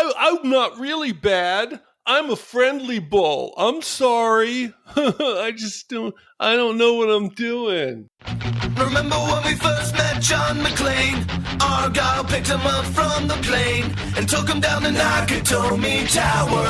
I'm not really bad. I'm a friendly bull. I'm sorry. I don't know what I'm doing. Remember when we first met John McClane? Argyle picked him up from the plane and took him down the Nakatomi Tower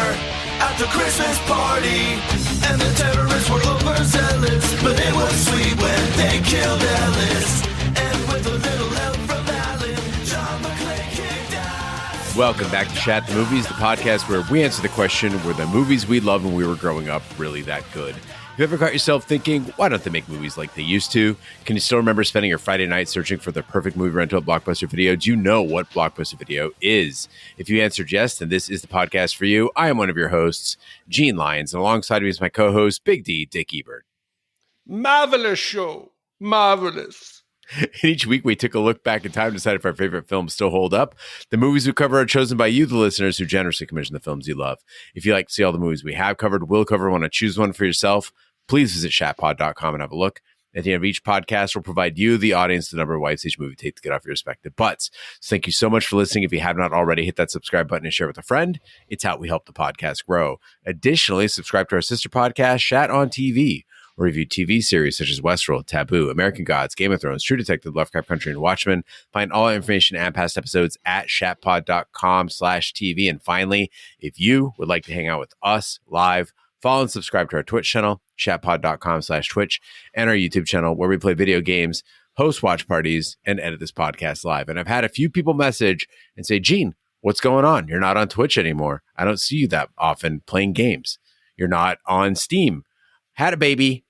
at the Christmas party. And the terrorists were overzealous, but it was sweet when they killed Ellis. And with a little help from Alan, John McClane kicked ass. Welcome back to Shat The Movies, the podcast where we answer the question, were the movies we loved when we were growing up really that good? Have you ever caught yourself thinking, why don't they make movies like they used to? Can you still remember spending your Friday night searching for the perfect movie rental at Blockbuster Video? Do you know what Blockbuster Video is? If you answered yes, then this is the podcast for you. I am one of your hosts, Gene Lyons, and alongside me is my co-host, Big D, Dick Ebert. Marvelous show. Marvelous. Each week, we took a look back in time to decide if our favorite films still hold up. The movies we cover are chosen by you, the listeners, who generously commission the films you love. If you like to see all the movies we have covered, will cover, want to choose one for yourself, please visit shatpod.com and have a look. At the end of each podcast, we'll provide you, the audience, the number of wipes each movie takes to get off your respective butts. So thank you so much for listening. If you have not already, hit that subscribe button and share with a friend. It's how we help the podcast grow. Additionally, subscribe to our sister podcast, Shat on TV, or review TV series such as Westworld, Taboo, American Gods, Game of Thrones, True Detective, Lovecraft Country, and Watchmen. Find all our information and past episodes at shatpod.com/TV. And finally, if you would like to hang out with us live, follow and subscribe to our Twitch channel, shatpod.com/Twitch, and our YouTube channel where we play video games, host watch parties, and edit this podcast live. And I've had a few people message and say, Gene, what's going on? You're not on Twitch anymore. I don't see you that often playing games. You're not on Steam. Had a baby.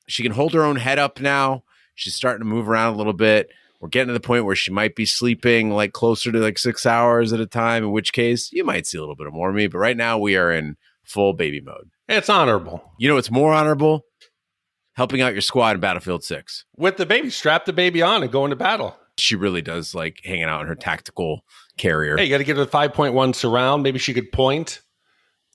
She can hold her own head up now. She's starting to move around a little bit. We're getting to the point where she might be sleeping like closer to like 6 hours at a time, in which case you might see a little bit more of me. But right now we are in full baby mode. It's honorable. You know what's more honorable? Helping out your squad in Battlefield 6. With the baby, strap the baby on and go into battle. She really does like hanging out in her tactical carrier. Hey, you got to give her the 5.1 surround. Maybe she could point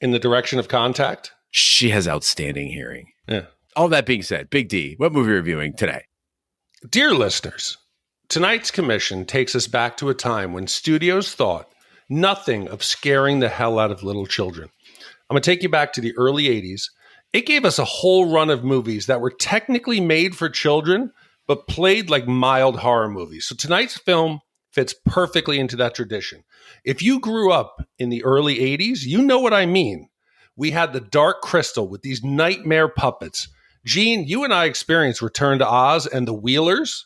in the direction of contact. She has outstanding hearing. Yeah. All that being said, Big D, what movie are you reviewing today? Dear listeners, tonight's commission takes us back to a time when studios thought nothing of scaring the hell out of little children. I'm going to take you back to the early 80s. It gave us a whole run of movies that were technically made for children, but played like mild horror movies. So tonight's film fits perfectly into that tradition. If you grew up in the early 80s, you know what I mean. We had the Dark Crystal with these nightmare puppets. Gene, you and I experienced Return to Oz and the Wheelers,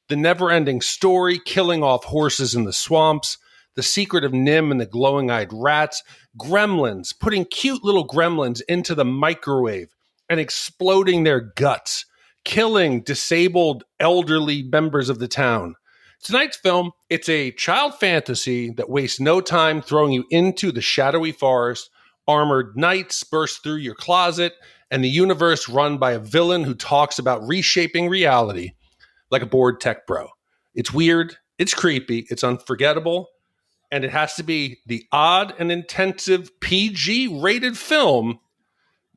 the never-ending story, killing off horses in the swamps, The Secret of Nim and the Glowing-Eyed Rats, Gremlins, putting cute little gremlins into the microwave and exploding their guts, killing disabled elderly members of the town. Tonight's film, it's a child fantasy that wastes no time throwing you into the shadowy forest. Armored knights burst through your closet, and the universe run by a villain who talks about reshaping reality like a bored tech bro. It's weird, it's creepy, it's unforgettable, and it has to be the odd and intensive PG-rated film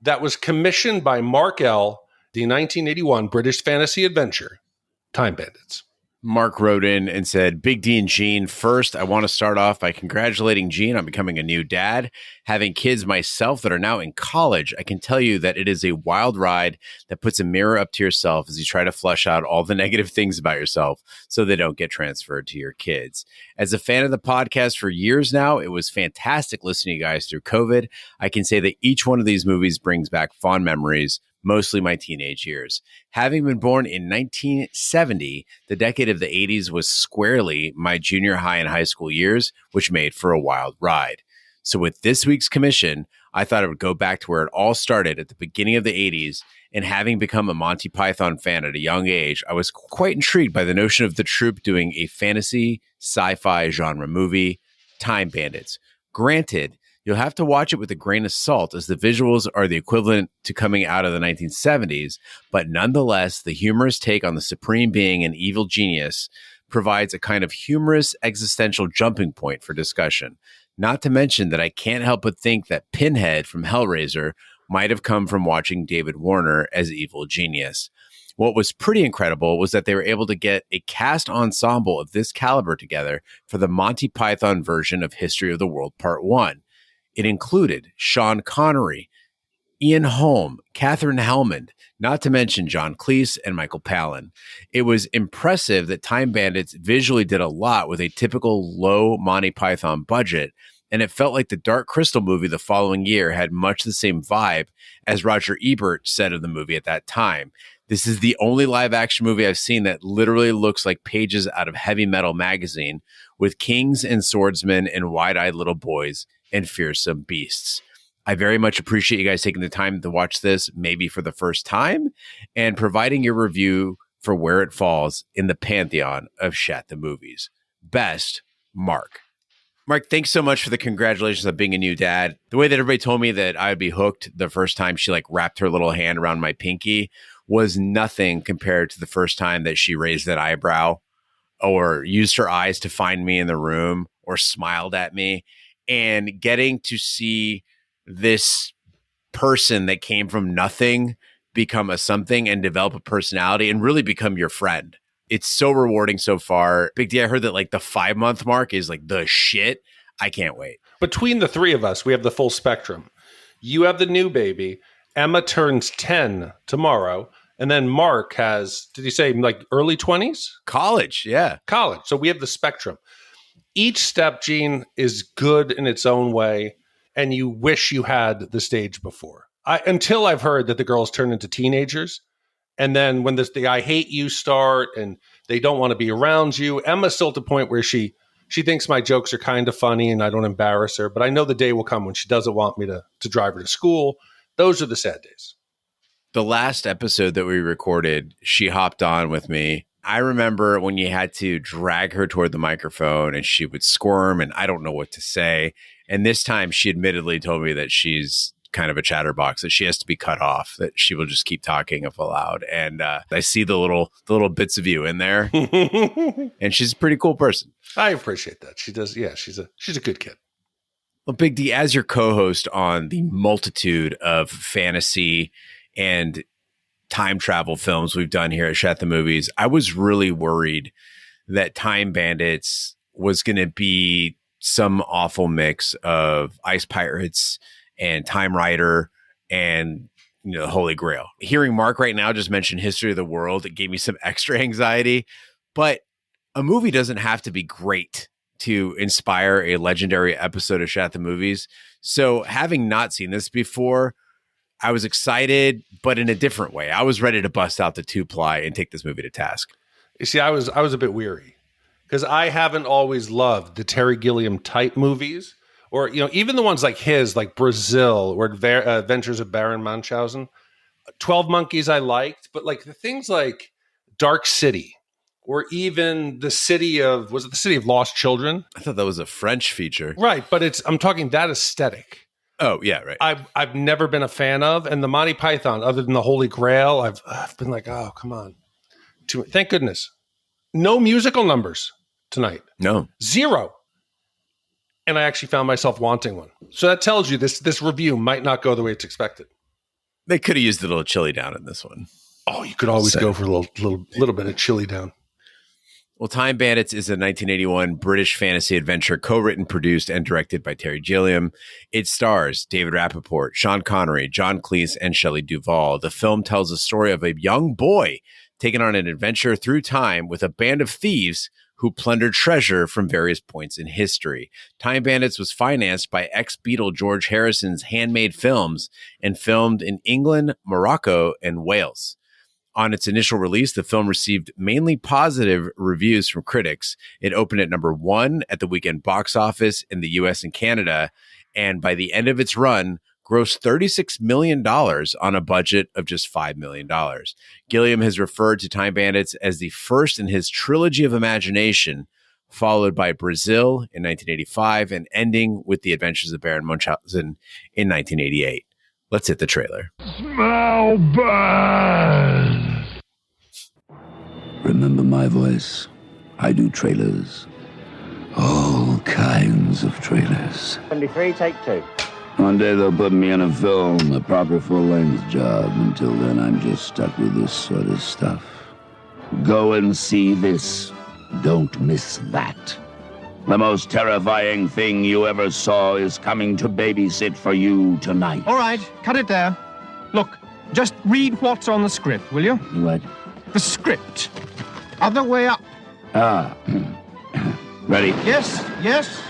that was commissioned by Mark L., the 1981 British fantasy adventure, Time Bandits. Mark wrote in and said, Big D and Gene, first, I want to start off by congratulating Gene on becoming a new dad. Having kids myself that are now in college, I can tell you that it is a wild ride that puts a mirror up to yourself as you try to flush out all the negative things about yourself so they don't get transferred to your kids. As a fan of the podcast for years now, it was fantastic listening to you guys through COVID. I can say that each one of these movies brings back fond memories, mostly my teenage years. Having been born in 1970, the decade of the 80s was squarely my junior high and high school years, which made for a wild ride. So with this week's commission, I thought I would go back to where it all started at the beginning of the 80s, and having become a Monty Python fan at a young age, I was quite intrigued by the notion of the troupe doing a fantasy sci-fi genre movie, Time Bandits. Granted, you'll have to watch it with a grain of salt as the visuals are the equivalent to coming out of the 1970s, but nonetheless, the humorous take on the supreme being and evil genius provides a kind of humorous existential jumping point for discussion. Not to mention that I can't help but think that Pinhead from Hellraiser might have come from watching David Warner as evil genius. What was pretty incredible was that they were able to get a cast ensemble of this caliber together for the Monty Python version of History of the World Part 1. It included Sean Connery, Ian Holm, Katherine Helmond, not to mention John Cleese and Michael Palin. It was impressive that Time Bandits visually did a lot with a typical low Monty Python budget, and it felt like the Dark Crystal movie the following year had much the same vibe as Roger Ebert said of the movie at that time. This is the only live action movie I've seen that literally looks like pages out of Heavy Metal magazine, with kings and swordsmen and wide-eyed little boys and fearsome beasts. I very much appreciate you guys taking the time to watch this, maybe for the first time, and providing your review for where it falls in the pantheon of Shat the Movies. Best, Mark. Mark, thanks so much for the congratulations on being a new dad. The way that everybody told me that I would be hooked the first time she wrapped her little hand around my pinky was nothing compared to the first time that she raised that eyebrow or used her eyes to find me in the room or smiled at me. And getting to see this person that came from nothing become a something and develop a personality and really become your friend. It's so rewarding so far. Big D, I heard that the 5-month mark is the shit. I can't wait. Between the three of us, we have the full spectrum. You have the new baby. Emma turns 10 tomorrow. And then Mark has, did he say early 20s? College, yeah. College. So we have the spectrum. Each step, Gene, is good in its own way. And you wish you had the stage before. Until I've heard that the girls turn into teenagers. And then when the I hate you start and they don't want to be around you, Emma's still at the point where she thinks my jokes are kind of funny and I don't embarrass her. But I know the day will come when she doesn't want me to drive her to school. Those are the sad days. The last episode that we recorded, she hopped on with me. I remember when you had to drag her toward the microphone and she would squirm and I don't know what to say. And this time she admittedly told me that she's kind of a chatterbox, that she has to be cut off, that she will just keep talking if allowed. And I see the little bits of you in there. And she's a pretty cool person. I appreciate that. She does. Yeah, she's a good kid. Well, Big D, as your co-host on the multitude of fantasy and time travel films we've done here at Shat the Movies, I was really worried that Time Bandits was going to be some awful mix of Ice Pirates and Time Rider and the Holy Grail. Hearing Mark right now just mention History of the World, it gave me some extra anxiety. But a movie doesn't have to be great to inspire a legendary episode of Shat the Movies. So having not seen this before, I was excited, but in a different way. I was ready to bust out the 2-ply and take this movie to task. You see, I was a bit weary because I haven't always loved the Terry Gilliam type movies, or even the ones like his, like Brazil or Adventures of Baron Munchausen. 12 Monkeys I liked, but the things like Dark City or even the City of Lost Children? I thought that was a French feature. Right, but I'm talking that aesthetic. Oh, yeah, right. I've never been a fan of. And the Monty Python, other than the Holy Grail, I've been oh, come on. Thank goodness. No musical numbers tonight. No. 0. And I actually found myself wanting one. So that tells you this review might not go the way it's expected. They could have used a little chili down in this one. Oh, you could always go for a little bit of chili down. Well, Time Bandits is a 1981 British fantasy adventure co-written, produced, and directed by Terry Gilliam. It stars David Rappaport, Sean Connery, John Cleese, and Shelley Duvall. The film tells the story of a young boy taken on an adventure through time with a band of thieves who plundered treasure from various points in history. Time Bandits was financed by ex-Beatle George Harrison's Handmade Films and filmed in England, Morocco, and Wales. On its initial release, the film received mainly positive reviews from critics. It opened at number 1 at the weekend box office in the US and Canada, and by the end of its run, grossed $36 million on a budget of just $5 million. Gilliam has referred to Time Bandits as the first in his trilogy of imagination, followed by Brazil in 1985 and ending with The Adventures of Baron Munchausen in 1988. Let's hit the trailer. Smell bad. Remember my voice? I do trailers. All kinds of trailers. 23, take 2. One day they'll put me in a film, a proper full-length job. Until then, I'm just stuck with this sort of stuff. Go and see this. Don't miss that. The most terrifying thing you ever saw is coming to babysit for you tonight. All right, cut it there. Look, just read what's on the script, will you? What? The script. Other way up. Ready? Yes, yes.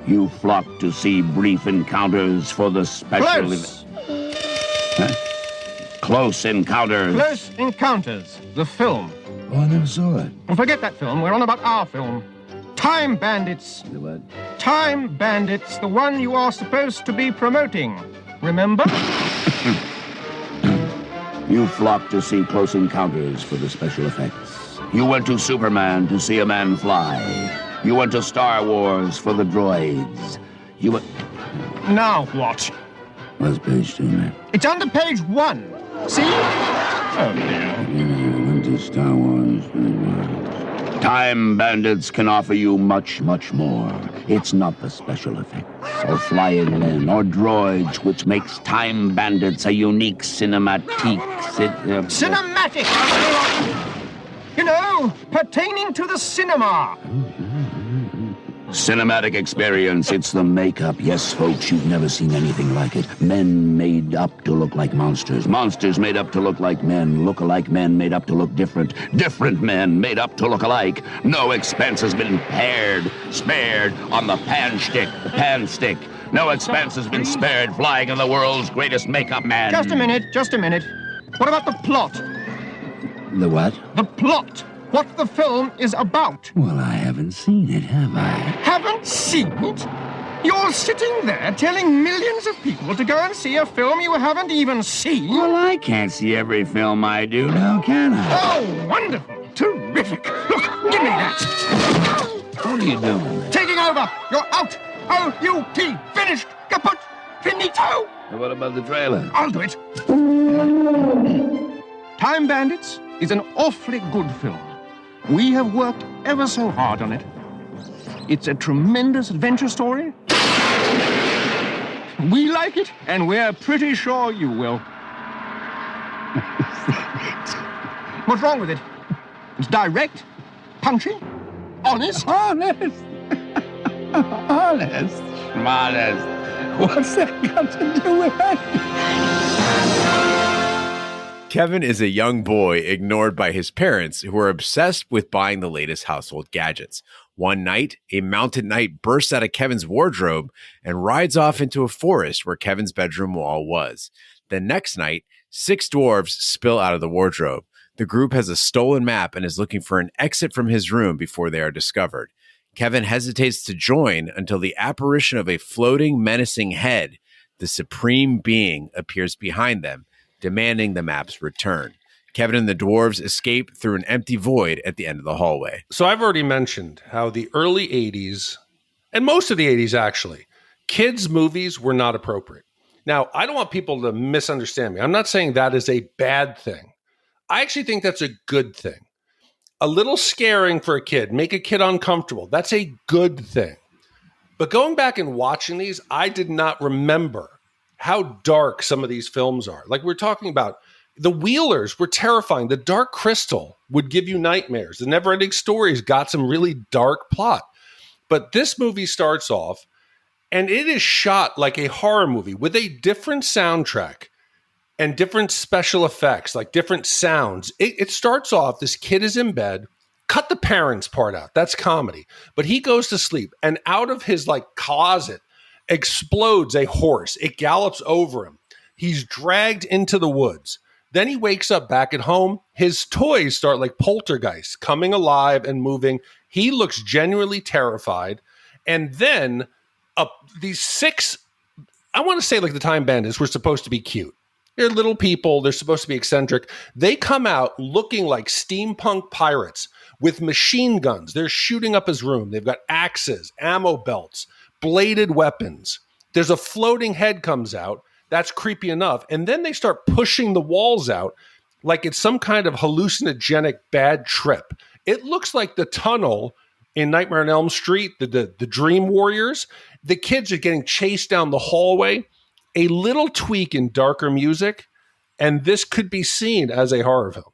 You flock to see brief encounters for the special... Close. Close encounters. Close Encounters, the film. Oh, I never saw it. Well, forget that film. We're on about our film. Time Bandits. The what? Time Bandits, the one you are supposed to be promoting. Remember? You flock to see Close Encounters for the special effects. You went to Superman to see a man fly. You went to Star Wars for the droids. You went... Now what? What's page 2, man? It's under page 1. See? Oh, dear. You went to Star Wars for the droids. Time Bandits can offer you much, much more. It's not the special effects, or flying men, or droids, which makes Time Bandits a unique cinematic... Cinematic! You know, pertaining to the cinema. Cinematic experience, it's the makeup. Yes, folks, you've never seen anything like it. Men made up to look like monsters. Monsters made up to look like men. Look-alike men made up to look different. Different men made up to look alike. No expense has been spared on the pan stick. No expense has been spared flying in the world's greatest makeup man. Just a minute. What about the plot? The what? The plot. What the film is about. Well, I haven't seen it, have I? Haven't seen it? You're sitting there telling millions of people to go and see a film you haven't even seen? Well, I can't see every film I do now, can I? Oh, wonderful. Terrific. Look, give me that. What are you doing? Taking over. You're out. O-U-T. Finished. Kaput. Finito. What about the trailer? I'll do it. Time Bandits is an awfully good film. We have worked ever so hard on it. It's a tremendous adventure story. We like it, and we're pretty sure you will. What's wrong with it? It's direct, punchy, honest. Honest. Honest. What's that got to do with it? Kevin is a young boy ignored by his parents who are obsessed with buying the latest household gadgets. One night, a mounted knight bursts out of Kevin's wardrobe and rides off into a forest where Kevin's bedroom wall was. The next night, 6 dwarves spill out of the wardrobe. The group has a stolen map and is looking for an exit from his room before they are discovered. Kevin hesitates to join until the apparition of a floating, menacing head, the supreme being, appears behind them, demanding the map's return. Kevin and the dwarves escape through an empty void at the end of the hallway. So I've already mentioned how the early 80s, and most of the 80s actually, kids' movies were not appropriate. Now, I don't want people to misunderstand me. I'm not saying that is a bad thing. I actually think that's a good thing. A little scaring for a kid, make a kid uncomfortable. That's a good thing. But going back and watching these, I did not remember how dark some of these films are. Like we're talking about, the Wheelers were terrifying. The Dark Crystal would give you nightmares. The Neverending Stories got some really dark plot. But this movie starts off, and it is shot like a horror movie with a different soundtrack and different special effects, like different sounds. It starts off, this kid is in bed. Cut the parents part out. That's comedy. But he goes to sleep, and out of his closet explodes a horse. It gallops over him. He's dragged into the woods. Then he wakes up back at home. His toys start like poltergeists, coming alive and moving. He looks genuinely terrified. And then these 6, I want to say like the Time Bandits were supposed to be cute. They're little people. They're supposed to be eccentric. They come out looking like steampunk pirates with machine guns. They're shooting up his room. They've got axes, ammo belts, bladed weapons. There's a floating head comes out. That's creepy enough. And then they start pushing the walls out like it's some kind of hallucinogenic bad trip. It looks like the tunnel In Nightmare on Elm Street, the Dream Warriors, the kids are getting chased down the hallway. A little tweak in darker music, and this could be seen as a horror film.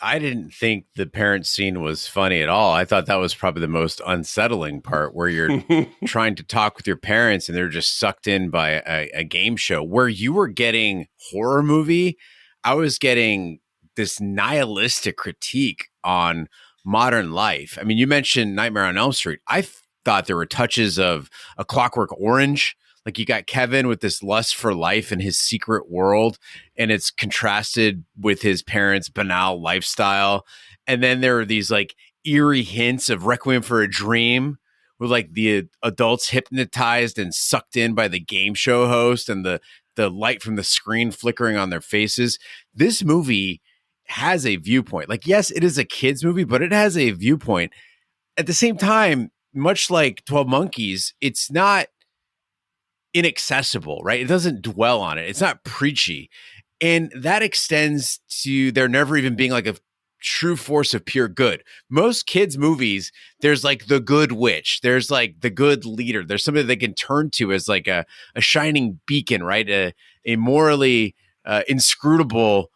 I didn't think the parent scene was funny at all. I thought that was probably the most unsettling part, where you're trying to talk with your parents and they're just sucked in by a game show. Where you were getting horror movie, I was getting this nihilistic critique on modern life. I mean, you mentioned Nightmare on Elm Street. I thought there were touches of A Clockwork Orange. Like, you got Kevin with this lust for life in his secret world, and it's contrasted with his parents' banal lifestyle. And then there are these like eerie hints of Requiem for a Dream, with like the adults hypnotized and sucked in by the game show host, and the light from the screen flickering on their faces. This movie has a viewpoint. Like, yes, it is a kid's movie, but it has a viewpoint. At the same time, much like 12 Monkeys, it's not inaccessible, right? It doesn't dwell on it. It's not preachy. And that extends to there never even being like a true force of pure good. Most kids' movies, there's like the good witch. There's like the good leader. There's somebody they can turn to as like a shining beacon, right? A morally inscrutable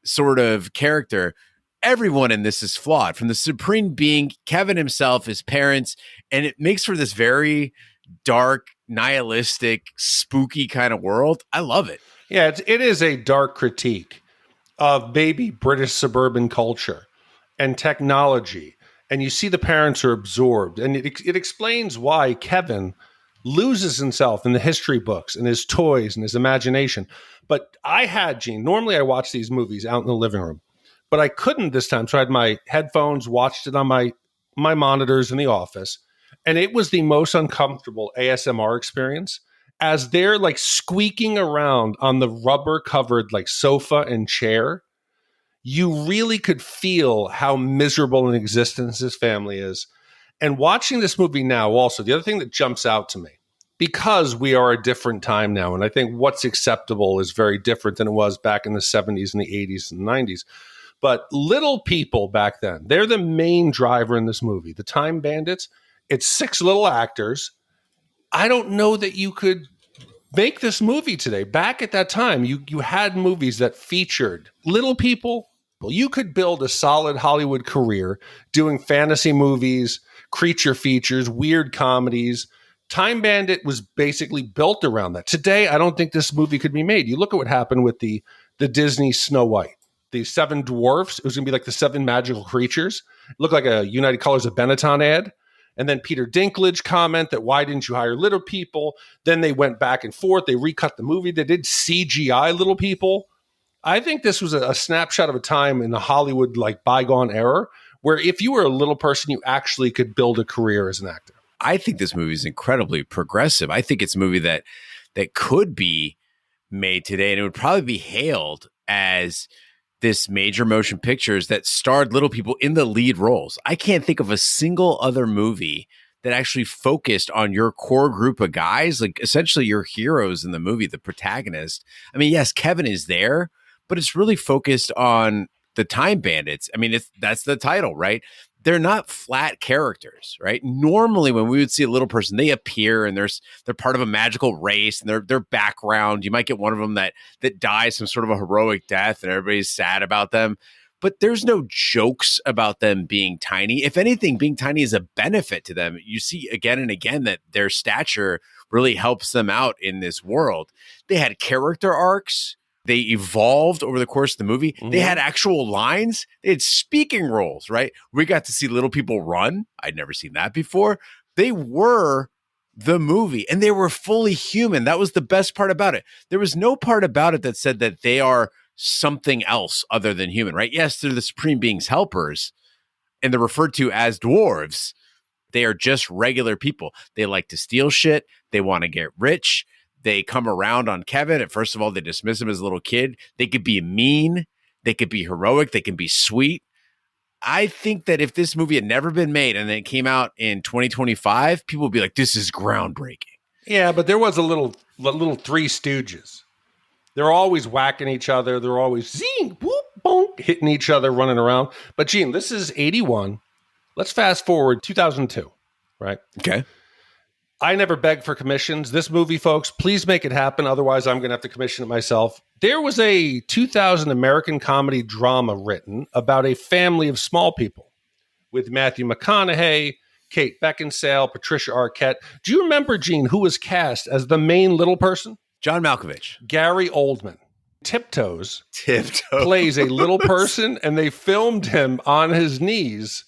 sort of character. Everyone in this is flawed, from the supreme being, Kevin himself, his parents, and it makes for this very dark, nihilistic, spooky kind of world. I love it. Yeah, it is a dark critique of maybe British suburban culture and technology. And you see the parents are absorbed. And it explains why Kevin loses himself in the history books and his toys and his imagination. But Gene, normally I watch these movies out in the living room, but I couldn't this time. So I had my headphones, watched it on my monitors in the office. And it was the most uncomfortable ASMR experience, as they're like squeaking around on the rubber covered like sofa and chair. You really could feel how miserable in existence this family is. And watching this movie now, also, the other thing that jumps out to me, because we are a different time now, and I think what's acceptable is very different than it was back in the 70s and the 80s and 90s. But little people back then, they're the main driver in this movie. The Time Bandits, it's 6 little actors. I don't know that you could make this movie today. Back at that time, you had movies that featured little people. Well, you could build a solid Hollywood career doing fantasy movies, creature features, weird comedies. Time Bandit was basically built around that. Today, I don't think this movie could be made. You look at what happened with the Disney Snow White, the 7 dwarfs. It was going to be like the 7 magical creatures. It looked like a United Colors of Benetton ad. And then Peter Dinklage comment that why didn't you hire little people? Then they went back and forth. They recut the movie. They did CGI little people. I think this was a snapshot of a time in the Hollywood like bygone era where if you were a little person, you actually could build a career as an actor. I think this movie is incredibly progressive. I think it's a movie that could be made today, and it would probably be hailed as this major motion pictures that starred little people in the lead roles. I can't think of a single other movie that actually focused on your core group of guys, like essentially your heroes in the movie, the protagonist. I mean, yes, Kevin is there, but it's really focused on the Time Bandits. I mean, that's the title, right? They're not flat characters, right? Normally, when we would see a little person, they appear and they're part of a magical race, and their background. You might get one of them that dies some sort of a heroic death, and everybody's sad about them. But there's no jokes about them being tiny. If anything, being tiny is a benefit to them. You see again and again that their stature really helps them out in this world. They had character arcs. They evolved over the course of the movie. Mm-hmm. They had actual lines. They had speaking roles, right? We got to see little people run. I'd never seen that before. They were the movie, and they were fully human. That was the best part about it. There was no part about it that said that they are something else other than human, right? Yes, they're the supreme being's helpers, and they're referred to as dwarves. They are just regular people. They like to steal shit. They want to get rich. They come around on Kevin, and first of all, they dismiss him as a little kid. They could be mean. They could be heroic. They can be sweet. I think that if this movie had never been made and it came out in 2025, people would be like, this is groundbreaking. Yeah, but there was a little Three Stooges. They're always whacking each other. They're always zing, whoop, bonk, hitting each other, running around. But Gene, this is 81. Let's fast forward 2002, right? Okay. I never beg for commissions. This movie, folks, please make it happen. Otherwise, I'm going to have to commission it myself. There was a 2000 American comedy drama written about a family of small people with Matthew McConaughey, Kate Beckinsale, Patricia Arquette. Do you remember, Gene, who was cast as the main little person? John Malkovich. Gary Oldman. Tiptoes Tiptoe. plays a little person, and they filmed him on his knees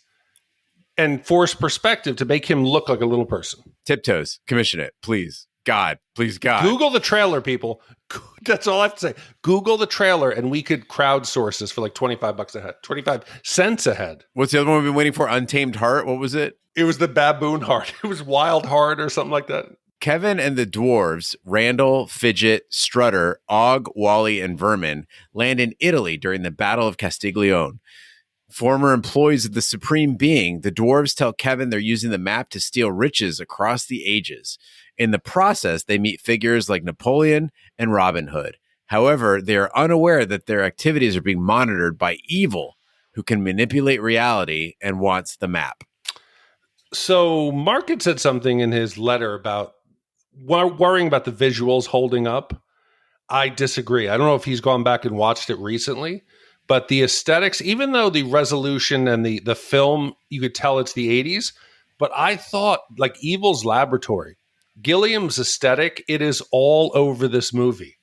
and forced perspective to make him look like a little person. Tiptoes. Commission it. Please. God. Please, God. Google the trailer, people. That's all I have to say. Google the trailer, and we could crowdsource this for like $25 a head, 25 cents a head. What's the other one we've been waiting for? Untamed Heart? What was it? It was the baboon heart. It was Wild Heart or something like that. Kevin and the dwarves, Randall, Fidget, Strutter, Og, Wally, and Vermin, land in Italy during the Battle of Castiglione. Former employees of the Supreme Being, the dwarves tell Kevin they're using the map to steal riches across the ages. In the process, they meet figures like Napoleon and Robin Hood. However, they are unaware that their activities are being monitored by evil, who can manipulate reality and wants the map. So Mark had said something in his letter about worrying about the visuals holding up. I disagree. I don't know if he's gone back and watched it recently, but the aesthetics, even though the resolution and the film, you could tell it's the 80s, but I thought like Evil's Laboratory, Gilliam's aesthetic, it is all over this movie.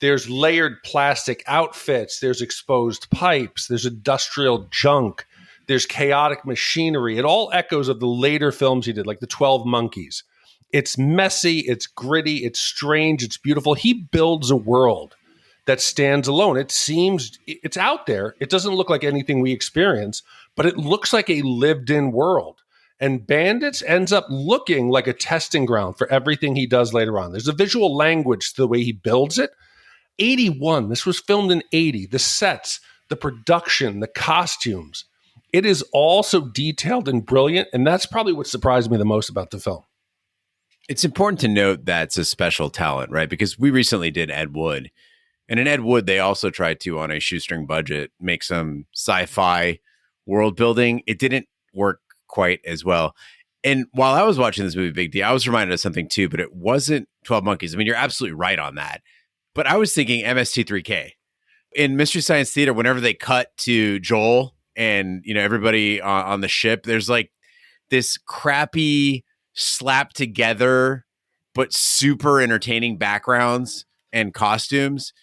There's layered plastic outfits, there's exposed pipes, there's industrial junk, there's chaotic machinery. It all echoes of the later films he did, like the 12 Monkeys. It's messy, it's gritty, it's strange, it's beautiful. He builds a world that stands alone. It seems it's out there. It doesn't look like anything we experience, but it looks like a lived-in world. And Bandits ends up looking like a testing ground for everything he does later on. There's a visual language to the way he builds it. 81, this was filmed in 80. The sets, the production, the costumes. It is all so detailed and brilliant, and that's probably what surprised me the most about the film. It's important to note that's a special talent, right? Because we recently did Ed Wood. And in Ed Wood, they also tried to, on a shoestring budget, make some sci-fi world building. It didn't work quite as well. And while I was watching this movie, Big D, I was reminded of something too, but it wasn't 12 Monkeys. I mean, you're absolutely right on that. But I was thinking MST3K. In Mystery Science Theater, whenever they cut to Joel and, you know, everybody on the ship, there's like this crappy slapped together but super entertaining backgrounds and costumes,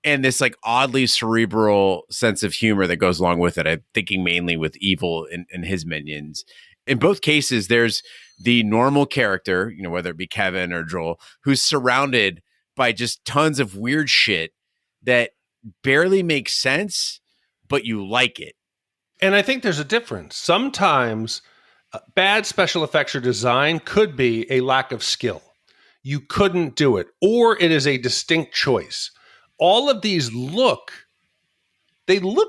and this like oddly cerebral sense of humor that goes along with it. I'm thinking mainly with Evil and his minions. In both cases, there's the normal character, you know, whether it be Kevin or Joel, who's surrounded by just tons of weird shit that barely makes sense, but you like it. And I think there's a difference. Sometimes bad special effects or design could be a lack of skill. You couldn't do it, or it is a distinct choice. All of these look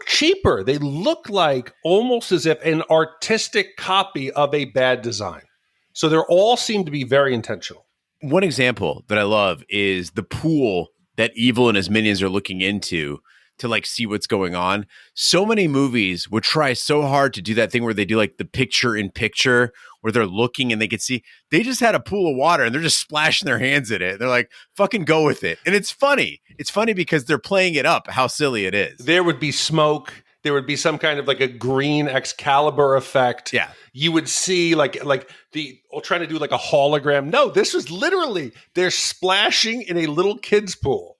cheaper. They look like almost as if an artistic copy of a bad design. So they all seem to be very intentional. One example that I love is the pool that Evil and his minions are looking into to like see what's going on. So many movies would try so hard to do that thing where they do like the picture in picture where they're looking and they can see. They just had a pool of water and they're just splashing their hands in it. They're like, fucking go with it. And it's funny. It's funny because they're playing it up, how silly it is. There would be smoke. There would be some kind of like a green Excalibur effect. Yeah. You would see like trying to do like a hologram. No, this was literally, they're splashing in a little kid's pool.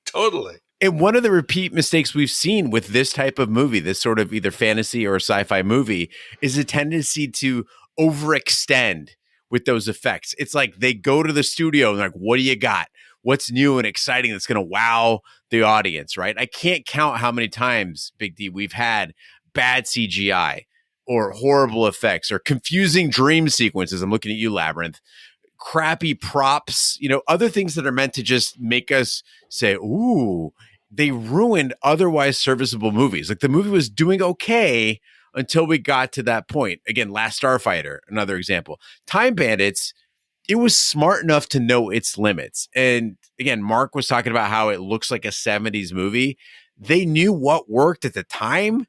Totally. And one of the repeat mistakes we've seen with this type of movie, this sort of either fantasy or sci-fi movie, is a tendency to overextend with those effects. It's like they go to the studio and like, what do you got? What's new and exciting that's going to wow the audience, right? I can't count how many times, Big D, we've had bad CGI or horrible effects or confusing dream sequences. I'm looking at you, Labyrinth. Crappy props, you know, other things that are meant to just make us say, ooh, they ruined otherwise serviceable movies. Like the movie was doing okay until we got to that point. Again, Last Starfighter, another example. Time Bandits, it was smart enough to know its limits. And again, Mark was talking about how it looks like a 70s movie. They knew what worked at the time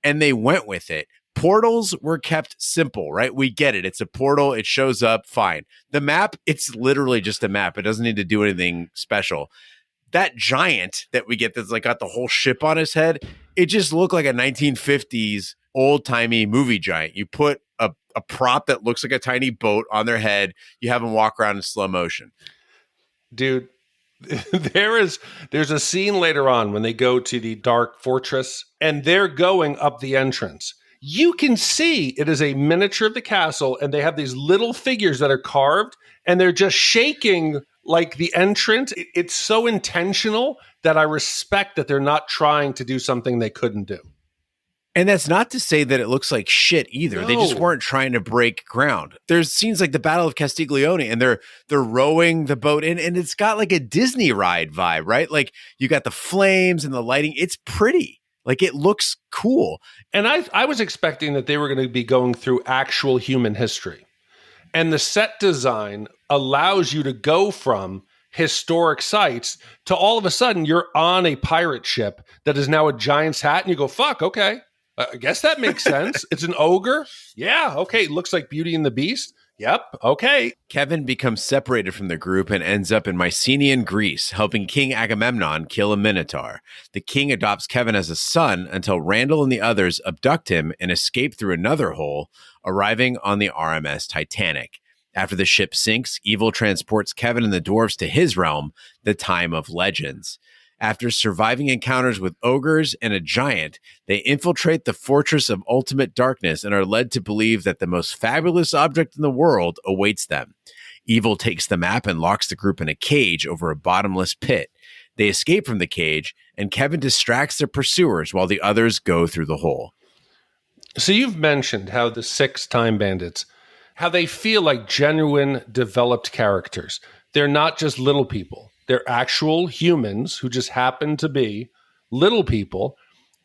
and they went with it. portals were kept simple, right? We get it. It's a portal. It shows up. Fine. The map, it's literally just a map. It doesn't need to do anything special. That giant that we get that's like got the whole ship on his head, it just looked like a 1950s old-timey movie giant. You put a prop that looks like a tiny boat on their head. You have them walk around in slow motion. Dude, there's a scene later on when they go to the dark fortress and they're going up the entrance. You can see it is a miniature of the castle and they have these little figures that are carved and they're just shaking like the entrance. It's so intentional that I respect that they're not trying to do something they couldn't do. And that's not to say that it looks like shit either. No. They just weren't trying to break ground. There's scenes like the Battle of Castiglione, and they're rowing the boat in, and it's got like a Disney ride vibe, right? Like you got the flames and the lighting. It's pretty. Like it looks cool. And I was expecting that they were going to be going through actual human history. And the set design allows you to go from historic sites to all of a sudden you're on a pirate ship that is now a giant's hat, and you go, fuck, okay. I guess that makes sense. It's an ogre. Yeah. Okay. It looks like Beauty and the Beast. Yep. Okay. Kevin becomes separated from the group and ends up in Mycenaean Greece, helping King Agamemnon kill a minotaur. The king adopts Kevin as a son until Randall and the others abduct him and escape through another hole, arriving on the RMS Titanic. After the ship sinks, Evil transports Kevin and the dwarves to his realm, the Time of Legends. After surviving encounters with ogres and a giant, they infiltrate the Fortress of Ultimate Darkness and are led to believe that the most fabulous object in the world awaits them. Evil takes the map and locks the group in a cage over a bottomless pit. They escape from the cage, and Kevin distracts their pursuers while the others go through the hole. So you've mentioned how the 6 Time Bandits, how they feel like genuine developed characters. They're not just little people. They're actual humans who just happen to be little people,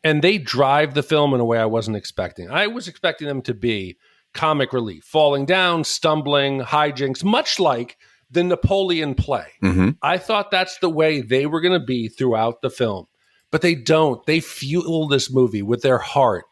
and they drive the film in a way I wasn't expecting. I was expecting them to be comic relief, falling down, stumbling, hijinks, much like the Napoleon play. Mm-hmm. I thought that's the way they were going to be throughout the film, but they don't. They fuel this movie with their heart.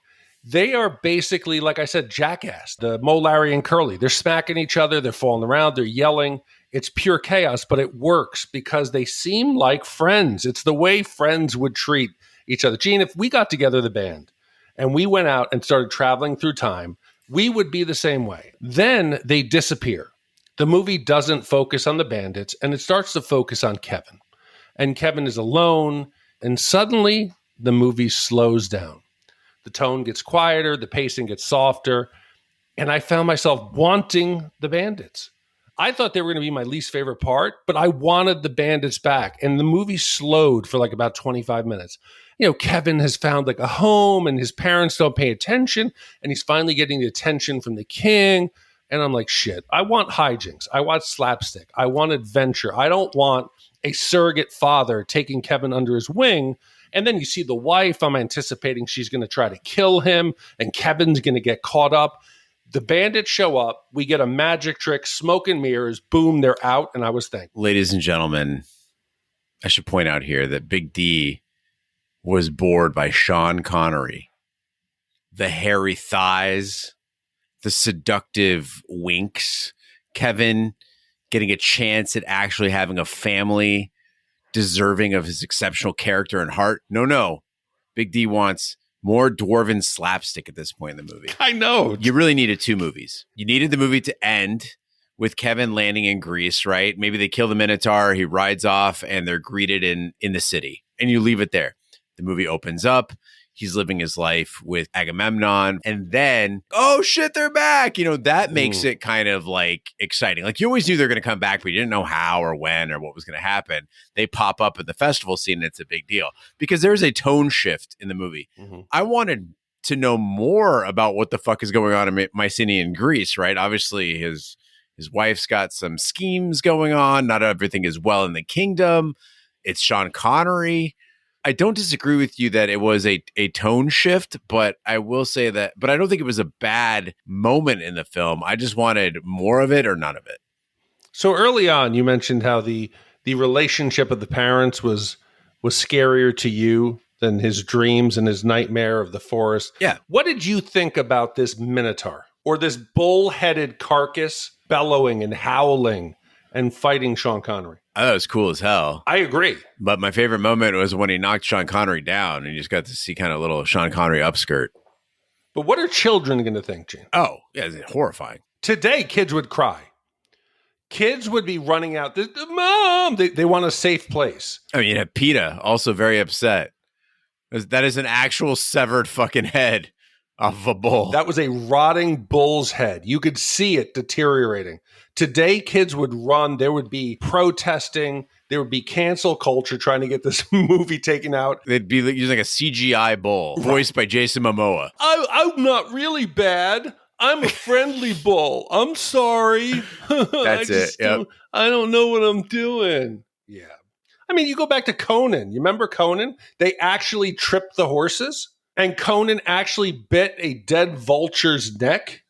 They are basically, like I said, Jackass, the Mo, Larry, and Curly. They're smacking each other. They're falling around. They're yelling. It's pure chaos, but it works because they seem like friends. It's the way friends would treat each other. Gene, if we got together, the band, and we went out and started traveling through time, we would be the same way. Then they disappear. The movie doesn't focus on the bandits, and it starts to focus on Kevin. And Kevin is alone, and suddenly the movie slows down. The tone gets quieter, the pacing gets softer, and I found myself wanting the bandits. I thought they were going to be my least favorite part, but I wanted the bandits back. And the movie slowed for like about 25 minutes. You know, Kevin has found like a home and his parents don't pay attention. And he's finally getting the attention from the king. And I'm like, shit, I want hijinks. I want slapstick. I want adventure. I don't want a surrogate father taking Kevin under his wing. And then you see the wife. I'm anticipating she's going to try to kill him and Kevin's going to get caught up. The bandits show up. We get a magic trick, smoke and mirrors. Boom, they're out. And I was thankful. Ladies and gentlemen, I should point out here that Big D was bored by Sean Connery. The hairy thighs, the seductive winks, Kevin getting a chance at actually having a family deserving of his exceptional character and heart. No. Big D wants more dwarven slapstick at this point in the movie. I know. You really needed 2 movies. You needed the movie to end with Kevin landing in Greece, right? Maybe they kill the Minotaur, he rides off, and they're greeted in the city. And you leave it there. The movie opens up. He's living his life with Agamemnon. And then, oh shit, they're back. You know, that makes it kind of like exciting. Like you always knew they're going to come back, but you didn't know how or when or what was going to happen. They pop up at the festival scene and it's a big deal because there's a tone shift in the movie. Mm-hmm. I wanted to know more about what the fuck is going on in Mycenaean Greece, right? Obviously his wife's got some schemes going on. Not everything is well in the kingdom. It's Sean Connery. I don't disagree with you that it was a tone shift, but I will say that, but I don't think it was a bad moment in the film. I just wanted more of it or none of it. So early on, you mentioned how the relationship of the parents was scarier to you than his dreams and his nightmare of the forest. Yeah. What did you think about this minotaur or this bull-headed carcass bellowing and howling and fighting Sean Connery? I thought it was cool as hell. I agree. But my favorite moment was when he knocked Sean Connery down and you just got to see kind of little Sean Connery upskirt. But what are children going to think, Gene? Oh, yeah, it's horrifying. Today, kids would cry. Kids would be running out. Mom, they want a safe place. I mean, PETA also very upset. That is an actual severed fucking head off of a bull. That was a rotting bull's head. You could see it deteriorating. Today, kids would run. There would be protesting. There would be cancel culture trying to get this movie taken out. They'd be using like a CGI bull voiced by Jason Momoa. I'm not really bad. I'm a friendly bull. I'm sorry. That's it. Yep. I don't know what I'm doing. Yeah. I mean, you go back to Conan. You remember Conan? They actually tripped the horses, and Conan actually bit a dead vulture's neck.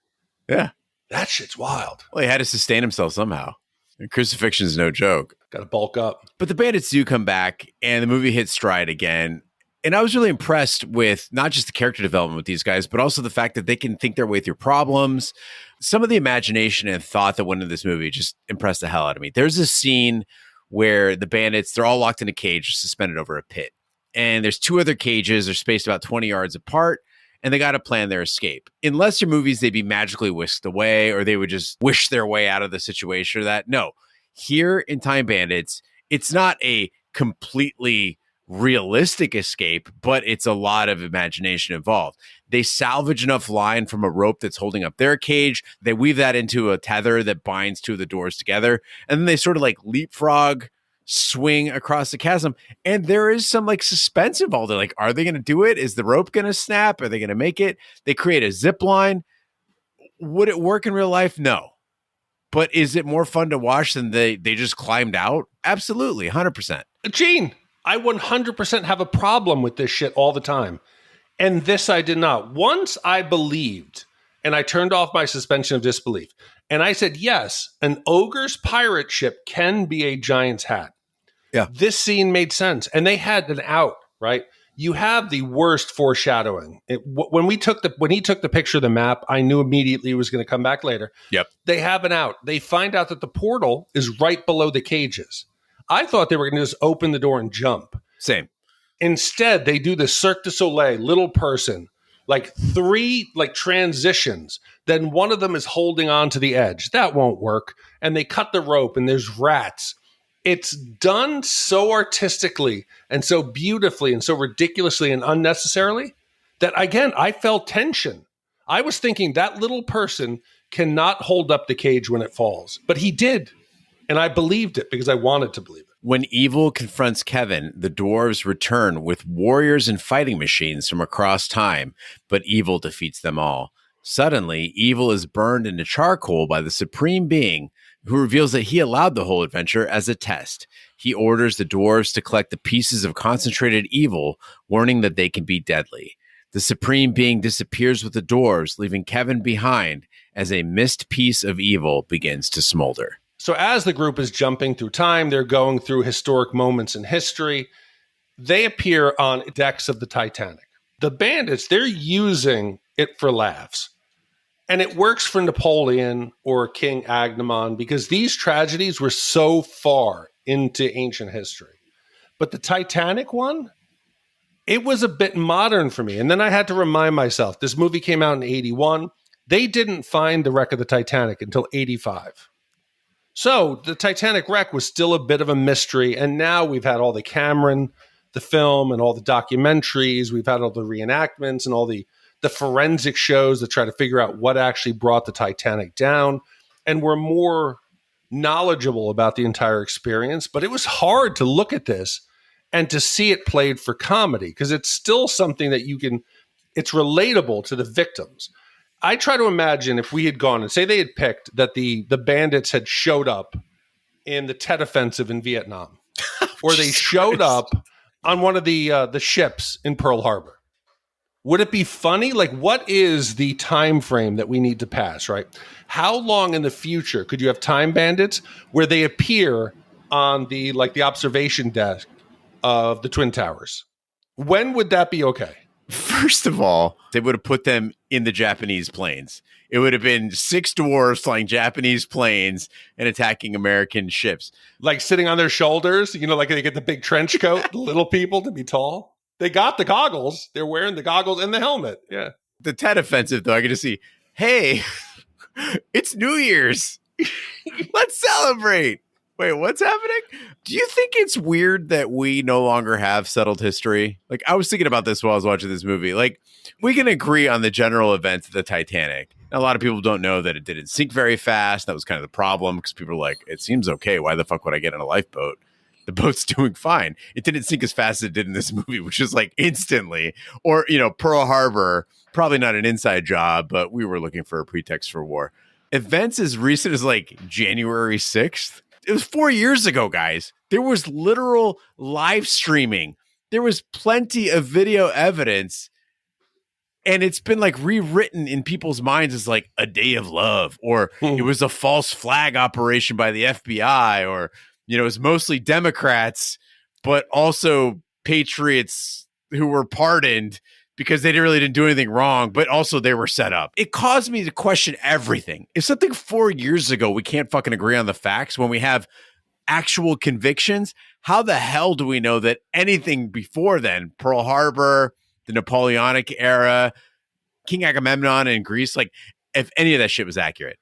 Yeah. That shit's wild. Well, he had to sustain himself somehow. And crucifixion is no joke. Got to bulk up. But the bandits do come back, and the movie hits stride again. And I was really impressed with not just the character development with these guys, but also the fact that they can think their way through problems. Some of the imagination and thought that went into this movie just impressed the hell out of me. There's a scene where the bandits, they're all locked in a cage suspended over a pit. And there's two other cages. They're spaced about 20 yards apart, and they got to plan their escape. In lesser movies, they'd be magically whisked away, or they would just wish their way out of the situation or that. No, here in Time Bandits, it's not a completely realistic escape, but it's a lot of imagination involved. They salvage enough line from a rope that's holding up their cage. They weave that into a tether that binds two of the doors together. And then they sort of like leapfrog, swing across the chasm. And there is some like suspense involved. They're like, are they going to do it? Is the rope going to snap? Are they going to make it? They create a zip line. Would it work in real life? No. But is it more fun to watch than they just climbed out? Absolutely. 100%. Gene, I 100% have a problem with this shit all the time. And this I did not. Once I believed, and I turned off my suspension of disbelief, and I said, yes, an ogre's pirate ship can be a giant's hat. Yeah. This scene made sense. And they had an out, right? You have the worst foreshadowing. When he took the picture of the map, I knew immediately it was going to come back later. Yep. They have an out. They find out that the portal is right below the cages. I thought they were going to just open the door and jump. Same. Instead, they do the Cirque du Soleil, little person, like 3 like transitions. Then one of them is holding on to the edge. That won't work. And they cut the rope and there's rats. It's done so artistically and so beautifully and so ridiculously and unnecessarily that, again, I felt tension. I was thinking that little person cannot hold up the cage when it falls. But he did. And I believed it because I wanted to believe it. When evil confronts Kevin, the dwarves return with warriors and fighting machines from across time, but evil defeats them all. Suddenly, evil is burned into charcoal by the supreme being, who reveals that he allowed the whole adventure as a test. He orders the dwarves to collect the pieces of concentrated evil, warning that they can be deadly. The supreme being disappears with the dwarves, leaving Kevin behind as a missed piece of evil begins to smolder. So as the group is jumping through time, they're going through historic moments in history. They appear on decks of the Titanic. The bandits, they're using it for laughs. And it works for Napoleon or King Agnemon because these tragedies were so far into ancient history. But the Titanic one, it was a bit modern for me. And then I had to remind myself, this movie came out in 81. They didn't find the wreck of the Titanic until 85. So the Titanic wreck was still a bit of a mystery. And now we've had all the Cameron, the film, and all the documentaries. We've had all the reenactments and all the forensic shows that try to figure out what actually brought the Titanic down. And we're more knowledgeable about the entire experience. But it was hard to look at this and to see it played for comedy because it's still something that it's relatable to the victims. I try to imagine if we had gone and say they had picked that the bandits had showed up in the Tet Offensive in Vietnam, or they showed up on one of the ships in Pearl Harbor. Would it be funny? Like, what is the time frame that we need to pass, right? How long in the future could you have Time Bandits where they appear on the observation deck of the Twin Towers When would that be okay? First of all, they would have put them in the Japanese planes. It would have been 6 dwarves flying Japanese planes and attacking American ships. Like sitting on their shoulders, like they get the big trench coat, the little people to be tall. They got the goggles. They're wearing the goggles and the helmet. Yeah. The Tet offensive, though, I get to see, hey, it's New Year's. Let's celebrate. Wait, what's happening? Do you think it's weird that we no longer have settled history? Like, I was thinking about this while I was watching this movie. Like, we can agree on the general events of the Titanic. A lot of people don't know that it didn't sink very fast. That was kind of the problem because people are like, it seems okay. Why the fuck would I get in a lifeboat? The boat's doing fine. It didn't sink as fast as it did in this movie, which is like instantly. Or, Pearl Harbor, probably not an inside job, but we were looking for a pretext for war. Events as recent as like January 6th. It was 4 years ago, guys. There was literal live streaming. There was plenty of video evidence. And it's been like rewritten in people's minds as like a day of love, or it was a false flag operation by the FBI, or, it was mostly Democrats, but also patriots who were pardoned because they really didn't do anything wrong, but also they were set up. It caused me to question everything. If something 4 years ago, we can't fucking agree on the facts when we have actual convictions, how the hell do we know that anything before then, Pearl Harbor, the Napoleonic era, King Agamemnon in Greece, like if any of that shit was accurate?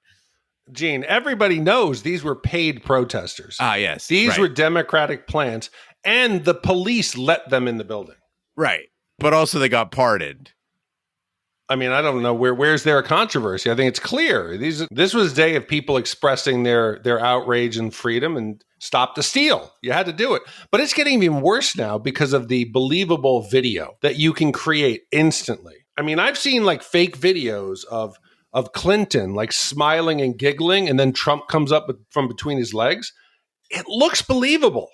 Gene, everybody knows these were paid protesters. Ah, yes. These were Democratic plans, and the police let them in the building. Right. But also they got pardoned. I mean, I don't know where's there a controversy. I think it's clear. This was a day of people expressing their outrage and freedom and stop the steal. You had to do it. But it's getting even worse now because of the believable video that you can create instantly. I mean, I've seen like fake videos of Clinton like smiling and giggling, and then Trump comes up from between his legs. It looks believable.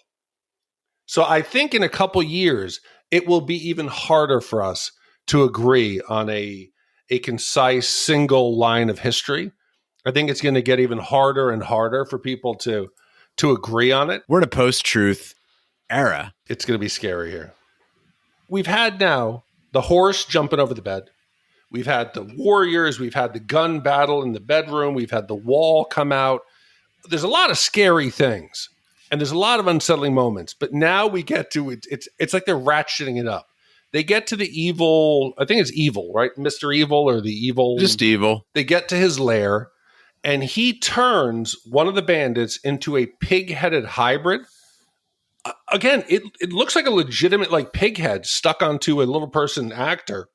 So I think in a couple years, it will be even harder for us to agree on a concise single line of history. I think it's going to get even harder and harder for people to agree on it. We're in a post-truth era. It's going to be scary here. We've had now the horse jumping over the bed. We've had the warriors. We've had the gun battle in the bedroom. We've had the wall come out. There's a lot of scary things, and there's a lot of unsettling moments. But now we get to it. It's like they're ratcheting it up. They get to the evil. I think it's evil, right? Mr. Evil or the evil. Just evil. They get to his lair, and he turns one of the bandits into a pig-headed hybrid. Again, it looks like a legitimate like pig head stuck onto a little person actor.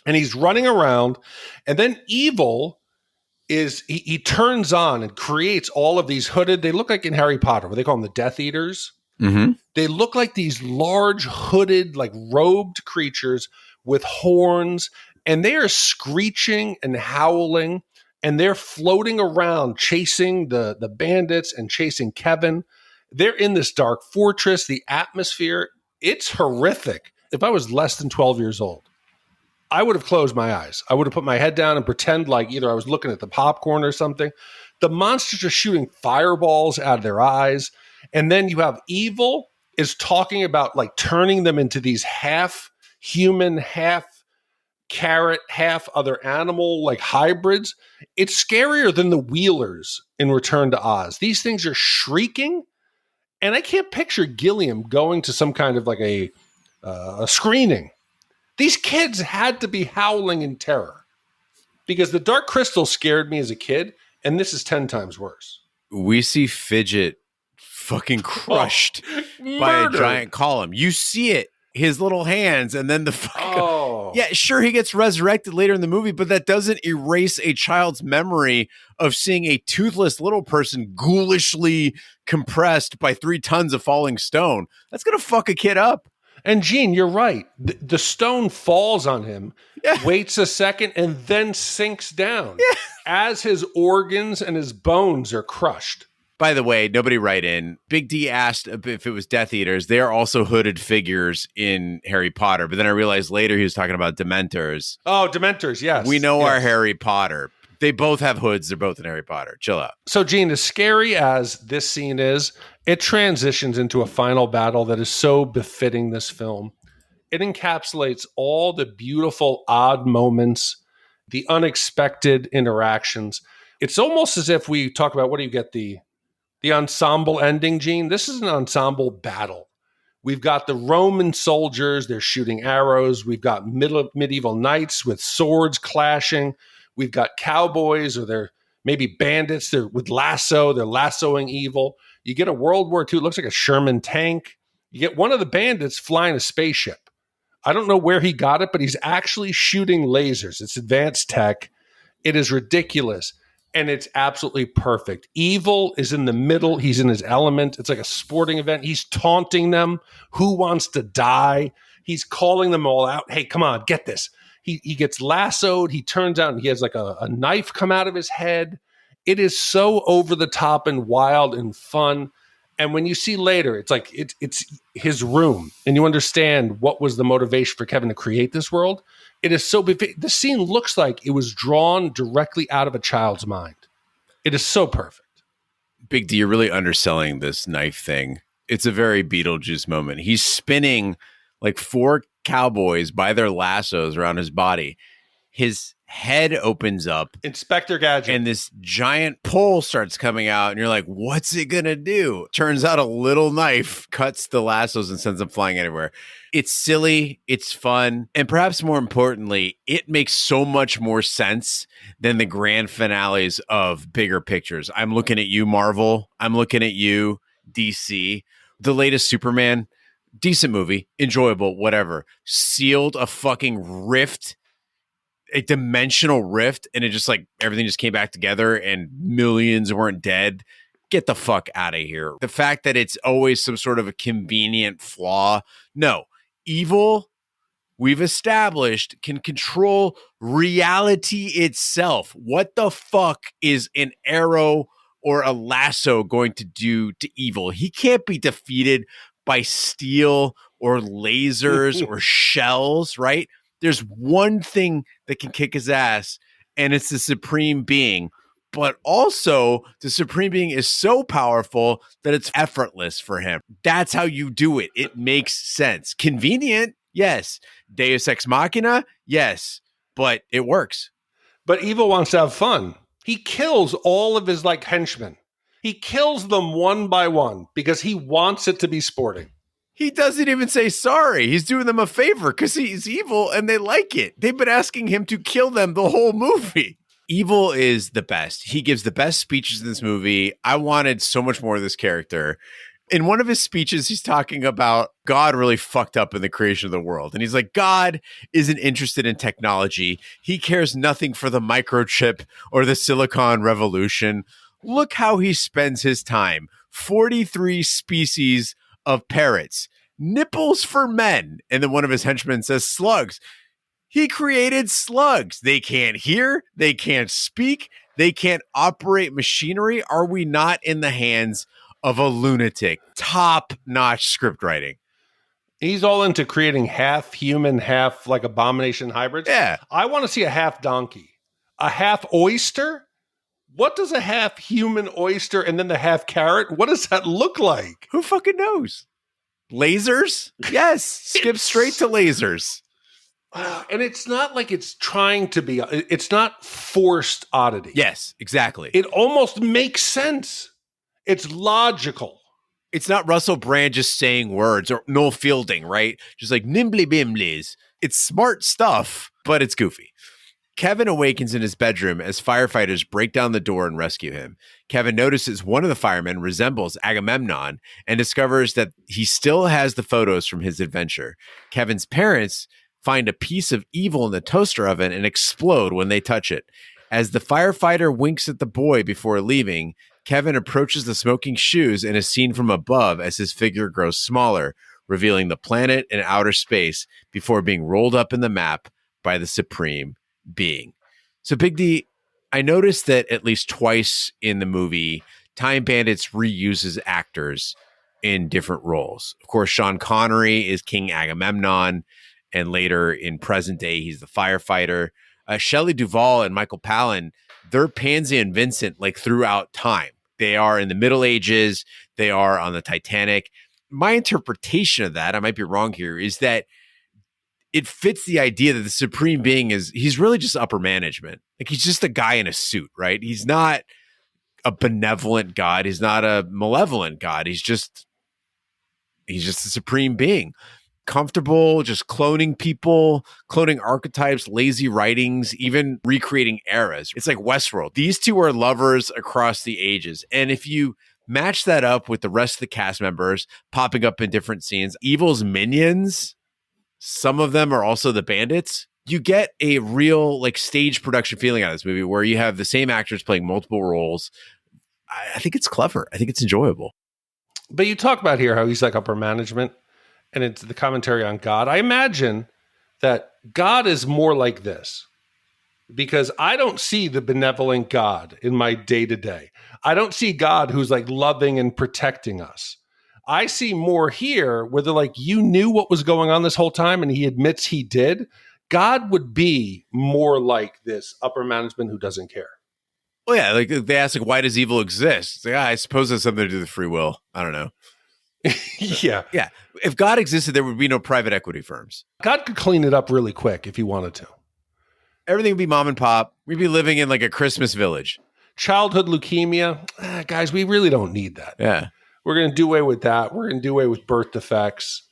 And he's running around. And then evil is he turns on and creates all of these hooded. They look like in Harry Potter, where they call them the Death Eaters. Mm-hmm. They look like these large hooded, like robed creatures with horns, and they are screeching and howling, and they're floating around chasing the bandits and chasing Kevin. They're in this dark fortress. The atmosphere, it's horrific. If I was less than 12 years old, I would have closed my eyes. I would have put my head down and pretend like either I was looking at the popcorn or something. The monsters are shooting fireballs out of their eyes. And then you have evil is talking about like turning them into these half human, half carrot, half other animal, like hybrids. It's scarier than the Wheelers in Return to Oz. These things are shrieking. And I can't picture Gilliam going to some kind of like a screening. These kids had to be howling in terror because the Dark Crystal scared me as a kid, and this is 10 times worse. We see Fidget fucking crushed by a giant column. You see it, his little hands, and then yeah, sure, he gets resurrected later in the movie, but that doesn't erase a child's memory of seeing a toothless little person ghoulishly compressed by 3 tons of falling stone. That's gonna fuck a kid up. And Gene, you're right. The stone falls on him, waits a second, and then sinks down as his organs and his bones are crushed. By the way, nobody write in. Big D asked if it was Death Eaters. They are also hooded figures in Harry Potter. But then I realized later he was talking about Dementors. Oh, Dementors, yes. We know our Harry Potter. They both have hoods. They're both in Harry Potter. Chill out. So, Gene, as scary as this scene is, it transitions into a final battle that is so befitting this film. It encapsulates all the beautiful, odd moments, the unexpected interactions. It's almost as if we talk about, what do you get, the ensemble ending, Gene? This is an ensemble battle. We've got the Roman soldiers, they're shooting arrows. We've got medieval knights with swords clashing. We've got cowboys, or they're maybe bandits. They're with lasso, they're lassoing evil. You get a World War II, it looks like a Sherman tank. You get one of the bandits flying a spaceship. I don't know where he got it, but he's actually shooting lasers. It's advanced tech. It is ridiculous. And it's absolutely perfect. Evil is in the middle. He's in his element. It's like a sporting event. He's taunting them. Who wants to die? He's calling them all out. Hey, come on, get this. He gets lassoed. He turns out and he has like a knife come out of his head. It is so over the top and wild and fun. And when you see later, it's like it's his room, and you understand what was the motivation for Kevin to create this world. It is so big. The scene looks like it was drawn directly out of a child's mind. It is so perfect. Big D, you're really underselling this knife thing. It's a very Beetlejuice moment. He's spinning like 4 cowboys by their lassos around his body. His head opens up. Inspector Gadget. And this giant pole starts coming out, and you're like, what's it going to do? Turns out a little knife cuts the lassos and sends them flying anywhere. It's silly, it's fun, and perhaps more importantly, it makes so much more sense than the grand finales of bigger pictures. I'm looking at you, Marvel. I'm looking at you, DC. The latest Superman, decent movie, enjoyable, whatever. Sealed a fucking rift, a dimensional rift, and it just like everything just came back together and millions weren't dead. Get the fuck out of here. The fact that it's always some sort of a convenient flaw. No. Evil, we've established, can control reality itself. What the fuck is an arrow or a lasso going to do to evil? He can't be defeated by steel or lasers or shells, right? There's one thing that can kick his ass, and it's the Supreme Being. But also, the Supreme Being is so powerful that it's effortless for him. That's how you do it. It makes sense. Convenient, yes. Deus Ex Machina, yes. But it works. But Evil wants to have fun. He kills all of his like henchmen. He kills them one by one because he wants it to be sporting. He doesn't even say sorry. He's doing them a favor because he's evil and they like it. They've been asking him to kill them the whole movie. Evil is the best. He gives the best speeches in this movie. I wanted so much more of this character. In one of his speeches, he's talking about God really fucked up in the creation of the world. And he's like, God isn't interested in technology. He cares nothing for the microchip or the Silicon Revolution. Look how he spends his time. 43 species of parrots. Nipples for men. And then one of his henchmen says slugs. He created slugs. They can't hear. They can't speak. They can't operate machinery. Are we not in the hands of a lunatic? Top-notch script writing. He's all into creating half human, half like abomination hybrids. Yeah. I want to see a half donkey, a half oyster. What does a half human oyster and then the half carrot? What does that look like? Who fucking knows? Lasers? Yes. Skip straight to lasers. And it's not like it's trying to be, it's not forced oddity. Yes, exactly. It almost makes sense. It's logical. It's not Russell Brand just saying words or Noel Fielding, right? Just like nimbly bimblies. It's smart stuff, but it's goofy. Kevin awakens in his bedroom as firefighters break down the door and rescue him. Kevin notices one of the firemen resembles Agamemnon and discovers that he still has the photos from his adventure. Kevin's parents find a piece of evil in the toaster oven and explode when they touch it. As the firefighter winks at the boy before leaving, Kevin approaches the smoking shoes and is seen from above as his figure grows smaller, revealing the planet and outer space before being rolled up in the map by the Supreme Being. So Big D, I noticed that at least twice in the movie, Time Bandits reuses actors in different roles. Of course, Sean Connery is King Agamemnon, and later in present day, he's the firefighter. Shelley Duvall and Michael Palin, they're Pansy and Vincent like throughout time. They are in the Middle Ages. They are on the Titanic. My interpretation of that, I might be wrong here, is that it fits the idea that the supreme being he's really just upper management. Like he's just a guy in a suit, right? He's not a benevolent God. He's not a malevolent God. He's just the supreme being. Comfortable just cloning people, cloning archetypes, lazy writings, even recreating eras. It's like Westworld. These two are lovers across the ages. And if you match that up with the rest of the cast members popping up in different scenes, Evil's minions, some of them are also the Bandits, you get a real like stage production feeling out of this movie where you have the same actors playing multiple roles. I think it's clever. I think it's enjoyable. But you talk about here how he's like upper management, and it's the commentary on God. I imagine that God is more like this, because I don't see the benevolent God in my day-to-day. I don't see God who's like loving and protecting us. I see more here where they're like, you knew what was going on this whole time, and he admits he did. God would be more like this upper management who doesn't care. Well, yeah, like they ask, like, why does evil exist? It's like, I suppose it's something to do with free will. I don't know. Yeah. Yeah. If God existed, there would be no private equity firms. God could clean it up really quick if he wanted to. Everything would be mom and pop. We'd be living in like a Christmas village. Childhood leukemia, guys, we really don't need that. Yeah. We're going to do away with that. We're going to do away with birth defects.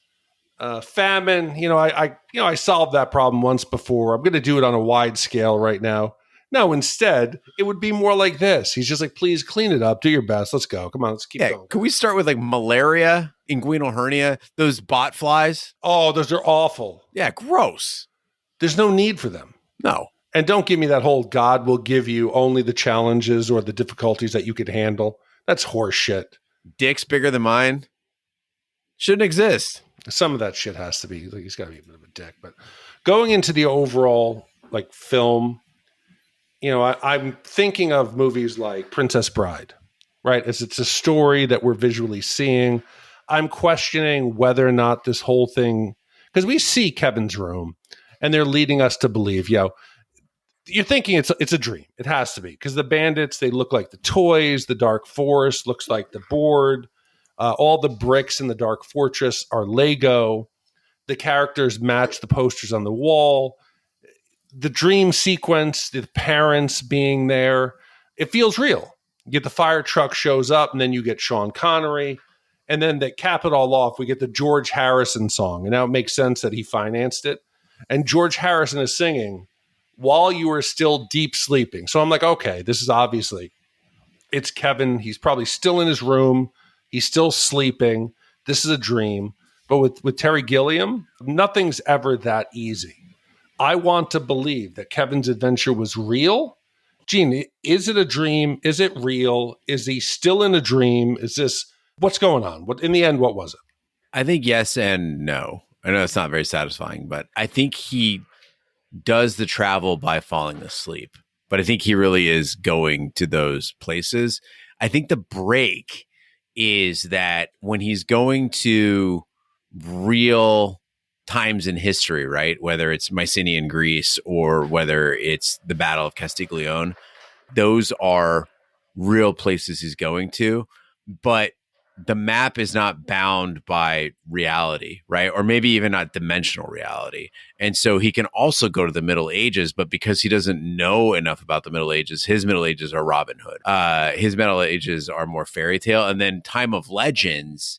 Famine, I solved that problem once before. I'm going to do it on a wide scale right now. No, instead, it would be more like this. He's just like, please clean it up. Do your best. Let's go. Come on, let's keep going. Can we start with like malaria, inguinal hernia, those bot flies? Oh, those are awful. Yeah, gross. There's no need for them. No. And don't give me that whole God will give you only the challenges or the difficulties that you could handle. That's horse shit. Dick's bigger than mine. Shouldn't exist. Some of that shit has to be, like, he's got to be a bit of a dick. But going into the overall like film, I'm thinking of movies like Princess Bride, right? As it's a story that we're visually seeing. I'm questioning whether or not this whole thing, because we see Kevin's room and they're leading us to believe, you're thinking it's a dream. It has to be, because the bandits, they look like the toys. The Dark Forest looks like the board. All the bricks in the Dark Fortress are Lego. The characters match the posters on the wall. The dream sequence, the parents being there, it feels real. You get the fire truck shows up, and then you get Sean Connery. And then to cap it all off, we get the George Harrison song. And now it makes sense that he financed it. And George Harrison is singing while you are still deep sleeping. So I'm like, okay, this is obviously, it's Kevin. He's probably still in his room. He's still sleeping. This is a dream. But with Terry Gilliam, nothing's ever that easy. I want to believe that Kevin's adventure was real. Gene, is it a dream? Is it real? Is he still in a dream? Is this, what's going on? In the end, what was it? I think yes and no. I know it's not very satisfying, but I think he does the travel by falling asleep. But I think he really is going to those places. I think the break is that when he's going to real times in history, right? Whether it's Mycenaean Greece or whether it's the Battle of Castiglione, those are real places he's going to. But the map is not bound by reality, right? Or maybe even not dimensional reality. And so he can also go to the Middle Ages, but because he doesn't know enough about the Middle Ages, his Middle Ages are Robin Hood. His Middle Ages are more fairy tale. And then Time of Legends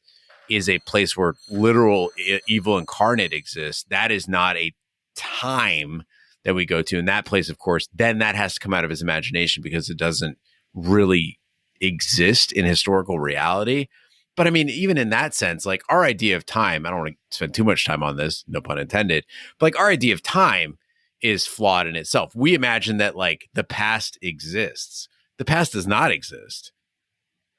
is a place where literal evil incarnate exists. That is not a time that we go to. And that place, of course, then that has to come out of his imagination because it doesn't really exist in historical reality. But I mean, even in that sense, like our idea of time, I don't want to spend too much time on this, no pun intended, but like our idea of time is flawed in itself. We imagine that like the past exists. The past does not exist.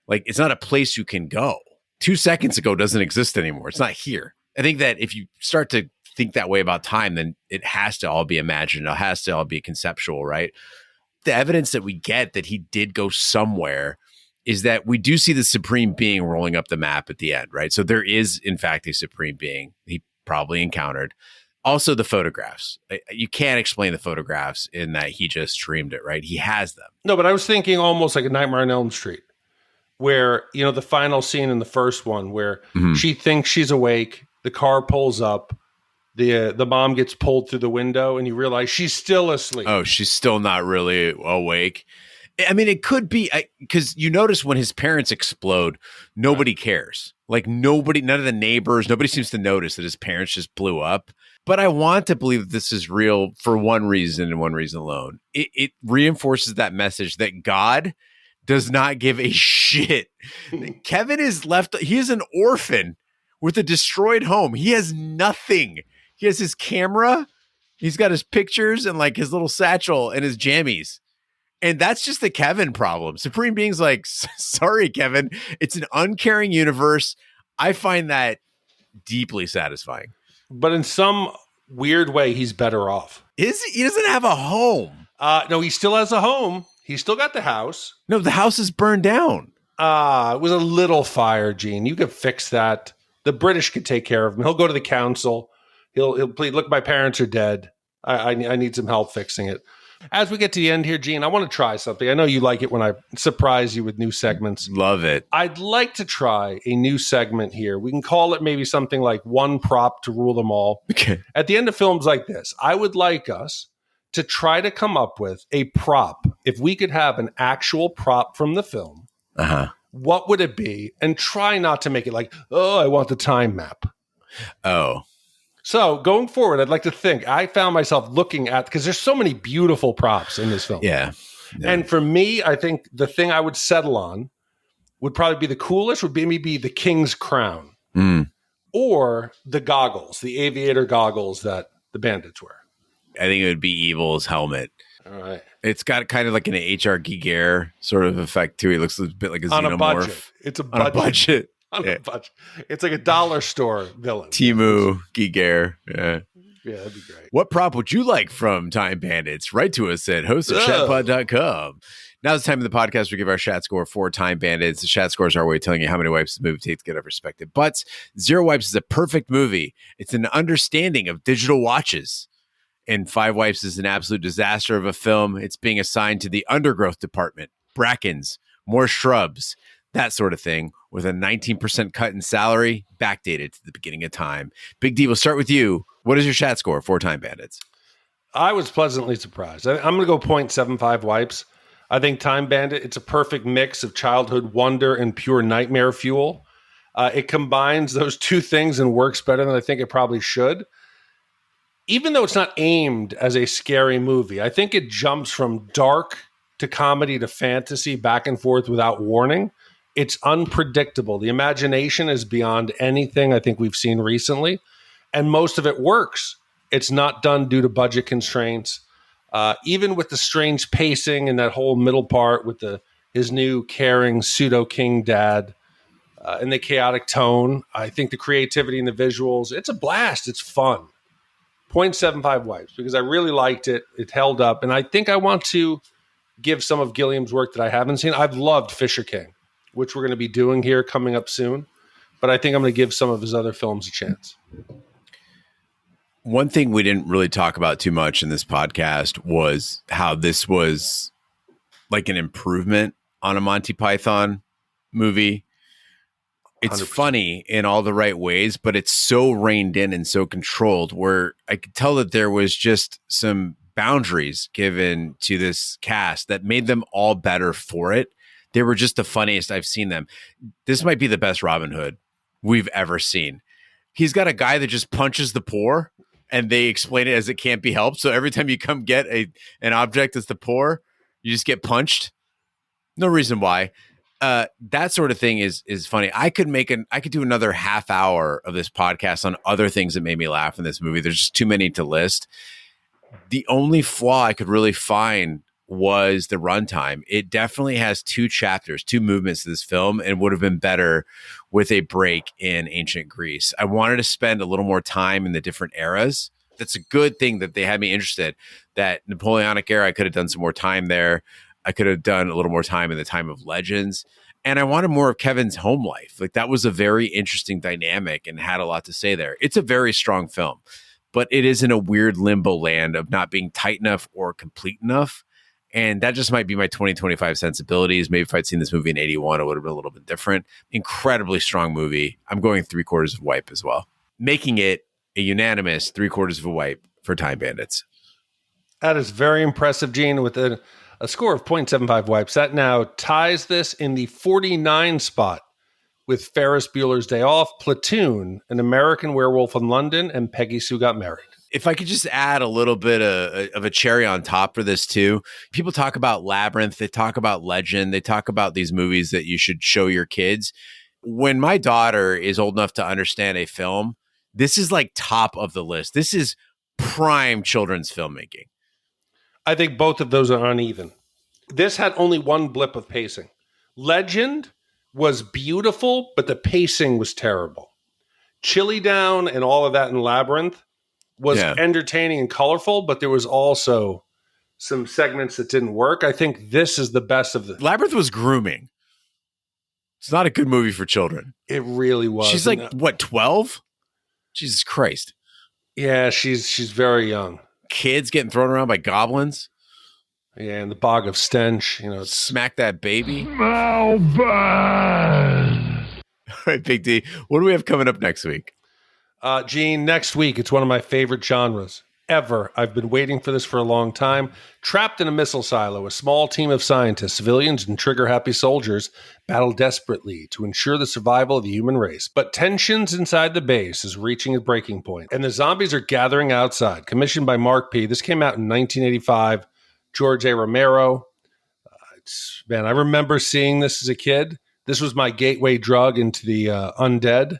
Like it's not a place you can go. 2 seconds ago doesn't exist anymore. It's not here. I think that if you start to think that way about time, then it has to all be imagined. It has to all be conceptual, right? The evidence that we get that he did go somewhere is that we do see the supreme being rolling up the map at the end, right? So there is, in fact, a supreme being he probably encountered. Also, the photographs. You can't explain the photographs in that he just streamed it, right? He has them. No, but I was thinking almost like a Nightmare on Elm Street, where, the final scene in the first one where she thinks she's awake, the car pulls up, the mom gets pulled through the window and you realize she's still asleep. Oh, she's still not really awake. I mean, it could be because you notice when his parents explode, nobody cares. Like none of the neighbors, nobody seems to notice that his parents just blew up. But I want to believe that this is real for one reason and one reason alone. It reinforces that message that God does not give a shit. Kevin is left. He is an orphan with a destroyed home. He has nothing. He has his camera. He's got his pictures and like his little satchel and his jammies. And that's just the Kevin problem. Supreme Being's like, sorry, Kevin. It's an uncaring universe. I find that deeply satisfying. But in some weird way, he's better off. Is he? He doesn't have a home. No, he still has a home. He's still got the house. No, the house is burned down. It was a little fire, Gene. You could fix that. The British could take care of him. He'll go to the council. He'll plead, look, my parents are dead. I need some help fixing it. As we get to the end here, Gene, I want to try something. I know you like it when I surprise you with new segments. Love it. I'd like to try a new segment here. We can call it maybe something like one prop to rule them all. Okay. At the end of films like this, I would like us to try to come up with a prop. If we could have an actual prop from the film, what would it be? And try not to make it like, oh, I want the time map. Oh. So going forward, I'd like to think, I found myself looking at, because there's so many beautiful props in this film. Yeah. And for me, I think the thing I would settle on would probably be the coolest would be maybe the king's crown or the goggles, the aviator goggles that the bandits wear. I think it would be Evil's helmet. All right. It's got kind of like an H.R. Giger sort of effect too. He looks a bit like a On xenomorph. a budget. It's a budget. On a budget. On a budget. It's like a dollar store villain. Timu Giger. Yeah. Yeah, that'd be great. What prop would you like from Time Bandits? Write to us at host@shatpod.com. Now it's time in the podcast we give our Shat score for Time Bandits. The Shat score is our way of telling you how many wipes the movie takes to get our respective butts. 0 wipes is a perfect movie. It's an understanding of digital watches. And 5 wipes is an absolute disaster of a film. It's being assigned to the undergrowth department, brackens, more shrubs, that sort of thing, with a 19% cut in salary, backdated to the beginning of time. Big D, we'll start with you. What is your Shat score for Time Bandits? I was pleasantly surprised. I'm going to go 0.75 wipes. I think Time Bandit, it's a perfect mix of childhood wonder and pure nightmare fuel. It combines those two things and works better than I think it probably should. Even though it's not aimed as a scary movie, I think it jumps from dark to comedy to fantasy back and forth without warning. It's unpredictable. The imagination is beyond anything I think we've seen recently, and most of it works. It's not done due to budget constraints. Even with the strange pacing and that whole middle part with his new caring pseudo-king dad and the chaotic tone, I think the creativity and the visuals, it's a blast. It's fun. 0.75 wipes because I really liked it. It held up. And I think I want to give some of Gilliam's work that I haven't seen. I've loved Fisher King, which we're going to be doing here coming up soon. But I think I'm going to give some of his other films a chance. One thing we didn't really talk about too much in this podcast was how this was like an improvement on a Monty Python movie. It's 100%. funny in all the right ways, but it's so reined in and so controlled where I could tell that there was just some boundaries given to this cast that made them all better for it. They were just the funniest I've seen them. This might be the best Robin Hood we've ever seen. He's got a guy that just punches the poor and they explain it as it can't be helped. So every time you come get an object that's the poor, you just get punched. No reason why. That sort of thing is funny. I could do another half hour of this podcast on other things that made me laugh in this movie. There's just too many to list. The only flaw I could really find was the runtime. It definitely has 2 chapters, 2 movements to this film, and would have been better with a break in ancient Greece. I wanted to spend a little more time in the different eras. That's a good thing that they had me interested. That Napoleonic era, I could have done some more time there. I could have done a little more time in the time of legends. And I wanted more of Kevin's home life. Like that was a very interesting dynamic and had a lot to say there. It's a very strong film, but it is in a weird limbo land of not being tight enough or complete enough. And that just might be my 2025 sensibilities. Maybe if I'd seen this movie in 81, it would have been a little bit different. Incredibly strong movie. I'm going 3/4 of wipe as well. Making it a unanimous 3/4 of a wipe for Time Bandits. That is very impressive, Gene, with a score of 0.75 wipes. That now ties this in the 49 spot with Ferris Bueller's Day Off, Platoon, An American Werewolf in London, and Peggy Sue Got Married. If I could just add a little bit of a cherry on top for this too, people talk about Labyrinth, they talk about Legend, they talk about these movies that you should show your kids. When my daughter is old enough to understand a film, this is like top of the list. This is prime children's filmmaking. I think both of those are uneven. This had only one blip of pacing. Legend was beautiful, but the pacing was terrible. Chilly Down and all of that in Labyrinth was entertaining and colorful, but there was also some segments that didn't work. I think this is the best of the... Labyrinth was grooming. It's not a good movie for children. It really was. She's like, what, 12? Jesus Christ. Yeah, she's very young. Kids getting thrown around by goblins. Yeah, and the Bog of Stench. Smack that baby. How bad? All right, Big D. What do we have coming up next week? Gene, next week, it's one of my favorite genres ever. I've been waiting for this for a long time. Trapped in a missile silo, a small team of scientists, civilians, and trigger-happy soldiers battle desperately to ensure the survival of the human race. But tensions inside the base is reaching a breaking point, and the zombies are gathering outside. Commissioned by Mark P. This came out in 1985. George A. Romero. Man, I remember seeing this as a kid. This was my gateway drug into the undead.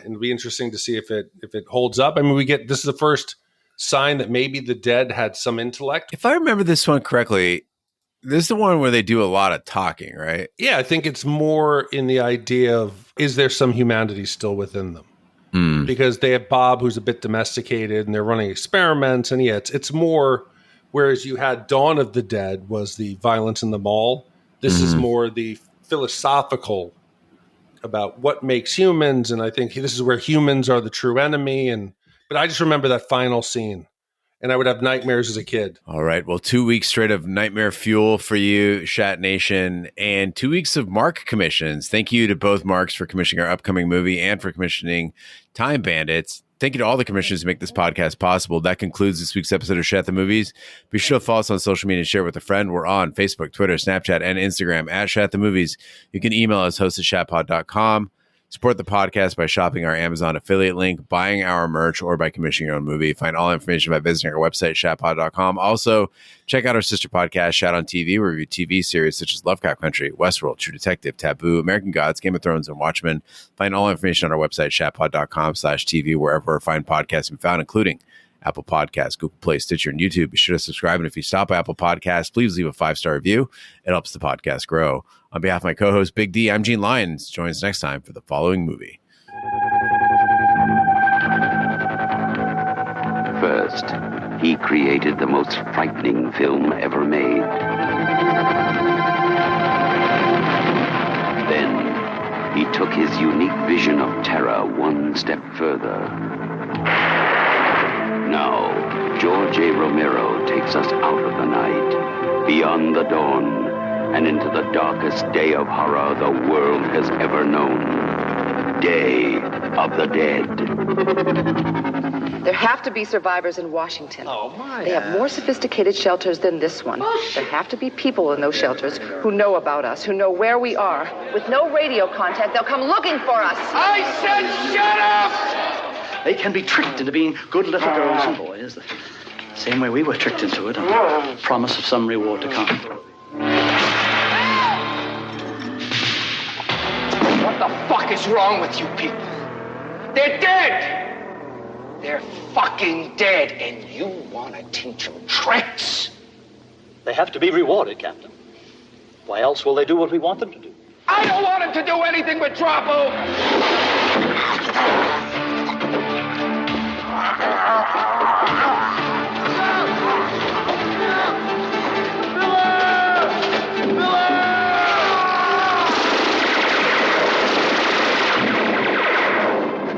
And it'll be interesting to see if it holds up. I mean, this is the first sign that maybe the dead had some intellect. If I remember this one correctly, this is the one where they do a lot of talking, right? Yeah, I think it's more in the idea of, is there some humanity still within them? Because they have Bob, who's a bit domesticated, and they're running experiments. And yeah, it's more, whereas you had Dawn of the Dead was the violence in the mall. This is more the philosophical about what makes humans, and I think this is where humans are the true enemy. But I just remember that final scene, and I would have nightmares as a kid. All right. Well, 2 weeks straight of nightmare fuel for you, Shat Nation, and 2 weeks of Mark commissions. Thank you to both Marks for commissioning our upcoming movie and for commissioning Time Bandits. Thank you to all the commissioners who make this podcast possible. That concludes this week's episode of Shat The Movies. Be sure to follow us on social media and share with a friend. We're on Facebook, Twitter, Snapchat, and Instagram at Shat The Movies. You can email us, host@shatpod.com. Support the podcast by shopping our Amazon affiliate link, buying our merch, or by commissioning your own movie. Find all information by visiting our website, shatpod.com. Also, check out our sister podcast, Shat on TV. We review TV series such as Lovecraft Country, Westworld, True Detective, Taboo, American Gods, Game of Thrones, and Watchmen. Find all information on our website, shatpod.com/TV, wherever fine podcasts can be found, including Apple Podcasts, Google Play, Stitcher, and YouTube. Be sure to subscribe. And if you stop by Apple Podcasts, please leave a 5-star review. It helps the podcast grow. On behalf of my co-host, Big D, I'm Gene Lyons. Join us next time for the following movie. First, he created the most frightening film ever made. Then, he took his unique vision of terror one step further. Now, George A. Romero takes us out of the night, beyond the dawn, and into the darkest day of horror the world has ever known. Day of the Dead. There have to be survivors in Washington. Oh, my. They have more sophisticated shelters than this one. There have to be people in those shelters who know about us, who know where we are. With no radio contact, they'll come looking for us. I said shut up! They can be tricked into being good little girls and boys, the same way we were tricked into it, on the promise of some reward to come. What the fuck is wrong with you people? They're dead! They're fucking dead, and you want to teach them tricks? They have to be rewarded, Captain. Why else will they do what we want them to do? I don't want them to do anything but drop over!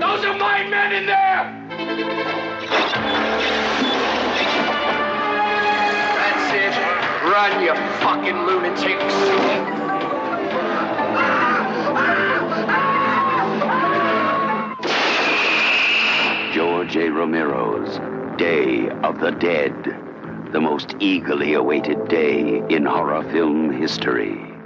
Those are my men in there! That's it. Run, you fucking lunatics. J. Romero's Day of the Dead, the most eagerly awaited day in horror film history.